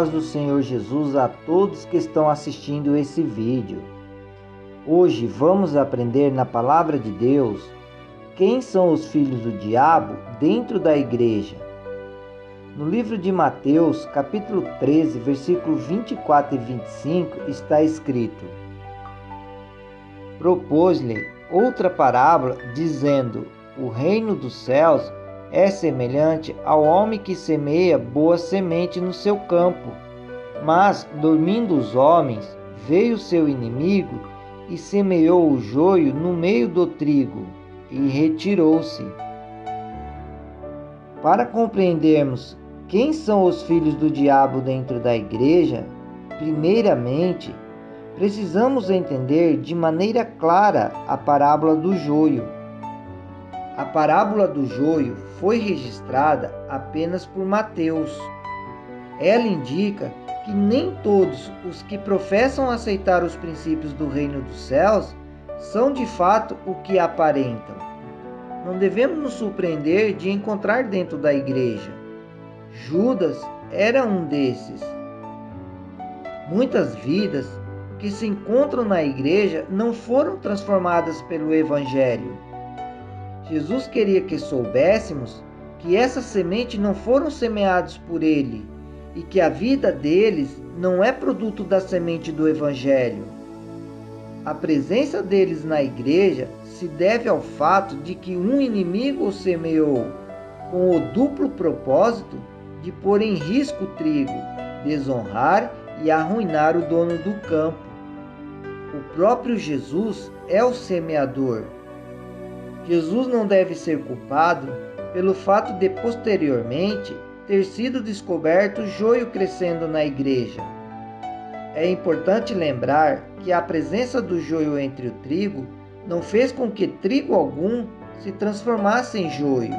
paz do Senhor Jesus a todos que estão assistindo esse vídeo. Hoje vamos aprender na Palavra de Deus quem são os filhos do diabo dentro da igreja. No livro de Mateus, capítulo 13, versículo 24 e 25, está escrito: Propôs-lhe outra parábola, dizendo: O reino dos céus é semelhante ao homem que semeia boa semente no seu campo. Mas, dormindo os homens, veio seu inimigo e semeou o joio no meio do trigo, e retirou-se. Para compreendermos quem são os filhos do diabo dentro da igreja, primeiramente, precisamos entender de maneira clara a parábola do joio. A parábola do joio foi registrada apenas por Mateus. Ela indica que nem todos os que professam aceitar os princípios do reino dos céus são de fato o que aparentam. Não devemos nos surpreender de encontrar dentro da igreja. Judas era um desses. Muitas vidas que se encontram na igreja não foram transformadas pelo Evangelho. Jesus queria que soubéssemos que essas sementes não foram semeadas por Ele e que a vida deles não é produto da semente do Evangelho. A presença deles na igreja se deve ao fato de que um inimigo os semeou com o duplo propósito de pôr em risco o trigo, desonrar e arruinar o dono do campo. O próprio Jesus é o semeador. Jesus não deve ser culpado pelo fato de posteriormente ter sido descoberto o joio crescendo na igreja. É importante lembrar que a presença do joio entre o trigo não fez com que trigo algum se transformasse em joio.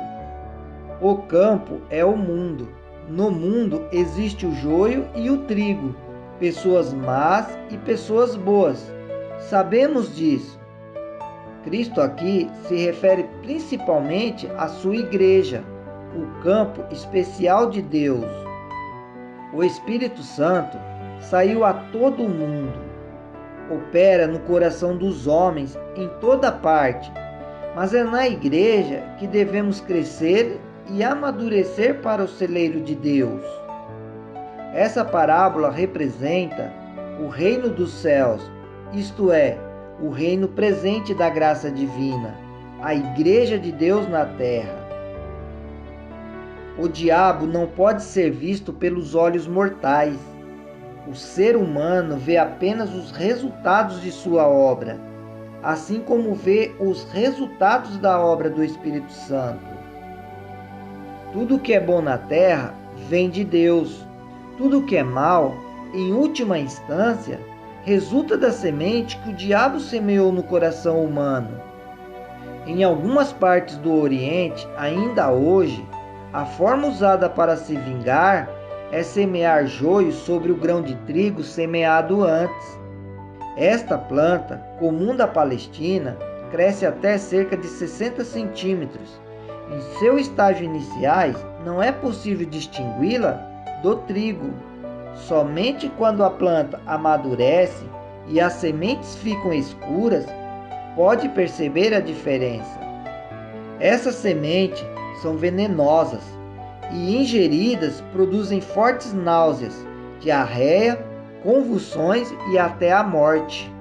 O campo é o mundo. No mundo existe o joio e o trigo, pessoas más e pessoas boas. Sabemos disso. Cristo aqui se refere principalmente à sua igreja, o campo especial de Deus. O Espírito Santo saiu a todo o mundo, opera no coração dos homens em toda parte, mas é na igreja que devemos crescer e amadurecer para o celeiro de Deus. Essa parábola representa o reino dos céus, isto é, o reino presente da graça divina, a igreja de Deus na terra. O diabo não pode ser visto pelos olhos mortais. O ser humano vê apenas os resultados de sua obra, assim como vê os resultados da obra do Espírito Santo. Tudo que é bom na terra vem de Deus. Tudo que é mal, em última instância, resulta da semente que o diabo semeou no coração humano. Em algumas partes do Oriente, ainda hoje, a forma usada para se vingar é semear joio sobre o grão de trigo semeado antes. Esta planta, comum da Palestina, cresce até cerca de 60 centímetros. Em seus estágios iniciais, não é possível distingui-la do trigo. Somente quando a planta amadurece e as sementes ficam escuras, pode perceber a diferença. Essas sementes são venenosas e, ingeridas, produzem fortes náuseas, diarreia, convulsões e até a morte.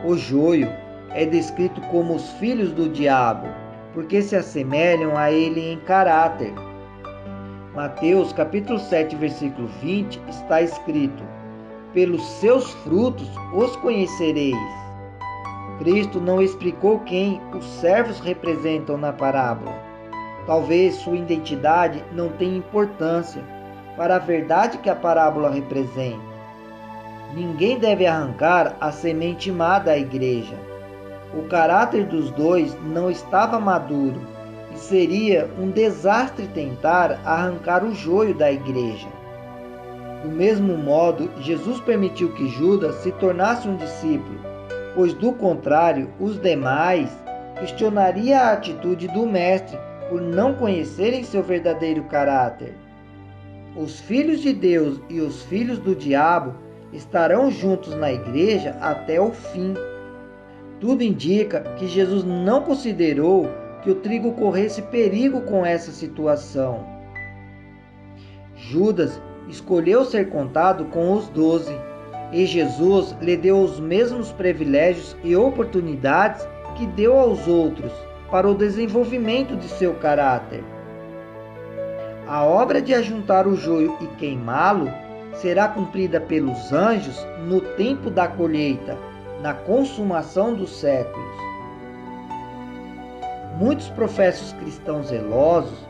O joio é descrito como os filhos do diabo, porque se assemelham a ele em caráter. Mateus capítulo 7, versículo 20, está escrito: Pelos seus frutos os conhecereis. Cristo não explicou quem os servos representam na parábola. Talvez sua identidade não tenha importância para a verdade que a parábola representa. Ninguém deve arrancar a semente má da igreja. O caráter dos dois não estava maduro e seria um desastre tentar arrancar o joio da igreja. Do mesmo modo, Jesus permitiu que Judas se tornasse um discípulo, pois do contrário, os demais questionariam a atitude do mestre por não conhecerem seu verdadeiro caráter. Os filhos de Deus e os filhos do diabo estarão juntos na igreja até o fim. Tudo indica que Jesus não considerou que o trigo corresse perigo com essa situação. Judas escolheu ser contado com os 12, e Jesus lhe deu os mesmos privilégios e oportunidades que deu aos outros para o desenvolvimento de seu caráter. A obra de ajuntar o joio e queimá-lo será cumprida pelos anjos no tempo da colheita, na consumação dos séculos. Muitos professos cristãos zelosos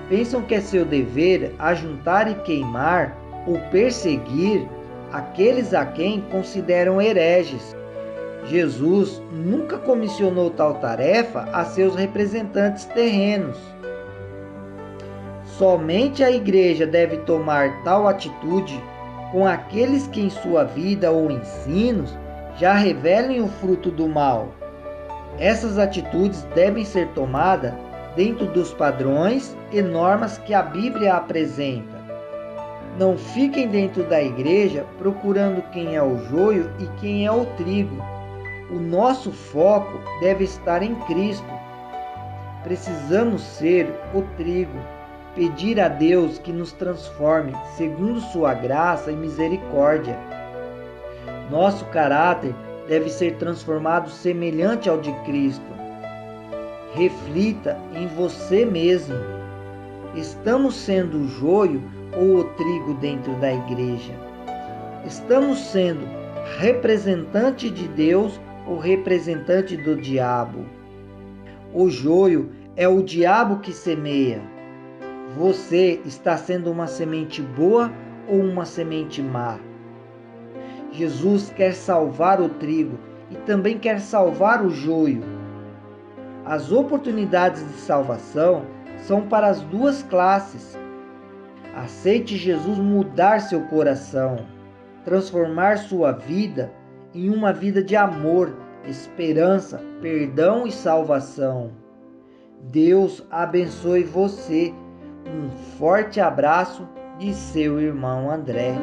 pensam que é seu dever ajuntar e queimar ou perseguir aqueles a quem consideram hereges. Jesus nunca comissionou tal tarefa a seus representantes terrenos. Somente a igreja deve tomar tal atitude com aqueles que em sua vida ou ensinos já revelem o fruto do mal. Essas atitudes devem ser tomadas dentro dos padrões e normas que a Bíblia apresenta. Não fiquem dentro da igreja procurando quem é o joio e quem é o trigo. O nosso foco deve estar em Cristo. Precisamos ser o trigo, pedir a Deus que nos transforme segundo sua graça e misericórdia. Nosso caráter deve ser transformado semelhante ao de Cristo. Reflita em você mesmo. Estamos sendo o joio ou o trigo dentro da igreja? Estamos sendo representante de Deus ou representante do diabo? O joio é o diabo que semeia. Você está sendo uma semente boa ou uma semente má? Jesus quer salvar o trigo e também quer salvar o joio. As oportunidades de salvação são para as duas classes. Aceite Jesus mudar seu coração, transformar sua vida em uma vida de amor, esperança, perdão e salvação. Deus abençoe você. Um forte abraço de seu irmão André.